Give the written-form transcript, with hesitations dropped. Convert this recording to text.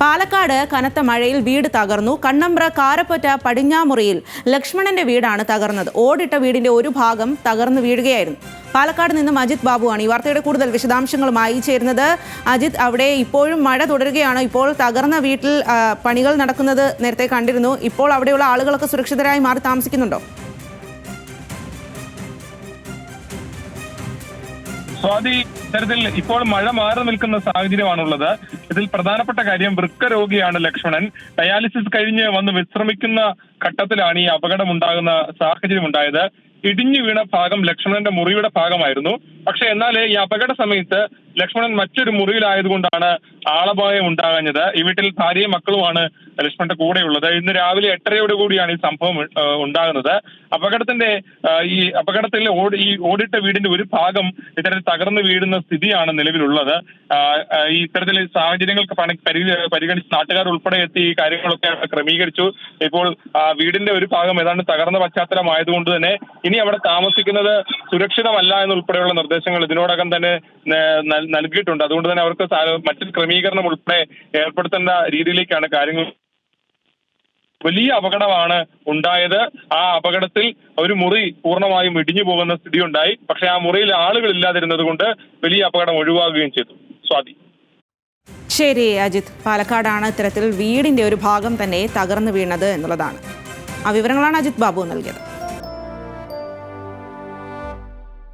പാലക്കാട് കനത്ത മഴയിൽ വീട് തകർന്നു. കണ്ണമ്പ്ര കാരപ്പൊറ്റ പടിഞ്ഞാമുറിയിൽ ലക്ഷ്മണന്റെ വീടാണ് തകർന്നത്. ഓടിട്ട വീടിന്റെ ഒരു ഭാഗം തകർന്നു വീഴുകയായിരുന്നു. പാലക്കാട് നിന്നും അജിത് ബാബുവാണ് ഈ വാർത്തയുടെ കൂടുതൽ വിശദാംശങ്ങളുമായി ചേരുന്നത്. അജിത്, അവിടെ ഇപ്പോഴും മഴ തുടരുകയാണ്. ഇപ്പോൾ തകർന്ന വീട്ടിൽ പണികൾ നടക്കുന്നത് നേരത്തെ കണ്ടിരുന്നു. ഇപ്പോൾ അവിടെയുള്ള ആളുകളൊക്കെ സുരക്ഷിതരായി മാറി താമസിക്കുന്നുണ്ടോ? സ്വാതി, ഇത്തരത്തിൽ ഇപ്പോൾ മഴ മാറി നിൽക്കുന്ന സാഹചര്യമാണുള്ളത്. ഇതിൽ പ്രധാനപ്പെട്ട കാര്യം വൃക്ക രോഗിയാണ് ലക്ഷ്മണൻ. ഡയാലിസിസ് കഴിഞ്ഞ് വന്ന് വിശ്രമിക്കുന്ന ഘട്ടത്തിലാണ് ഈ അപകടം ഉണ്ടാകുന്ന സാഹചര്യം ഉണ്ടായത്. ഇടിഞ്ഞു വീണ ഭാഗം ലക്ഷ്മണന്റെ മുറിയുടെ ഭാഗമായിരുന്നു. പക്ഷെ എന്നാൽ ഈ അപകട സമയത്ത് ലക്ഷ്മണൻ മറ്റൊരു മുറിയിലായതുകൊണ്ടാണ് ആളപായം ഉണ്ടാകാഞ്ഞത്. ഈ വീട്ടിൽ ഭാര്യയും മക്കളുമാണ് ലക്ഷ്മണന്റെ കൂടെയുള്ളത്. ഇന്ന് രാവിലെ 8:30 കൂടിയാണ് ഈ സംഭവം ഉണ്ടാകുന്നത്. ഈ അപകടത്തിൽ ഓടിട്ട വീടിന്റെ ഒരു ഭാഗം ഇത്തരത്തിൽ തകർന്നു വീഴുന്ന സ്ഥിതിയാണ് നിലവിലുള്ളത്. ഈ ഇത്തരത്തിൽ സാഹചര്യങ്ങൾക്ക് പരിഗണിച്ച് നാട്ടുകാർ ഉൾപ്പെടെ എത്തി ഈ കാര്യങ്ങളൊക്കെ ക്രമീകരിച്ചു. ഇപ്പോൾ വീടിന്റെ ഒരു ഭാഗം ഏതാണ്ട് തകർന്ന പശ്ചാത്തലമായതുകൊണ്ട് തന്നെ ഇനി അവിടെ താമസിക്കുന്നത് സുരക്ഷിതമല്ല എന്നുൾപ്പെടെയുള്ള നിർദ്ദേശങ്ങൾ ഇതിനോടകം തന്നെ നൽകിയിട്ടുണ്ട്. അതുകൊണ്ട് തന്നെ അവർക്ക് മറ്റൊരു ക്രമീകരണം ഉൾപ്പെടെ ഏർപ്പെടുത്തേണ്ട രീതിയിലേക്കാണ് കാര്യങ്ങൾ. വലിയ അപകടമാണ് ഉണ്ടായത്. ആ അപകടത്തിൽ ഒരു മുറി പൂർണ്ണമായും ഇടിഞ്ഞു പോകുന്ന സ്ഥിതി ഉണ്ടായി. പക്ഷെ ആ മുറിയിൽ ആളുകൾ ഇല്ലാതിരുന്നത് കൊണ്ട് വലിയ അപകടം ഒഴിവാകുകയും ചെയ്തു. സ്വാതി. ശരി അജിത്, പാലക്കാടാണ് ഇത്തരത്തിൽ വീടിന്റെ ഒരു ഭാഗം തന്നെ തകർന്നു വീണത് എന്നുള്ളതാണ്. ആ വിവരങ്ങളാണ് അജിത് ബാബു നൽകിയത്.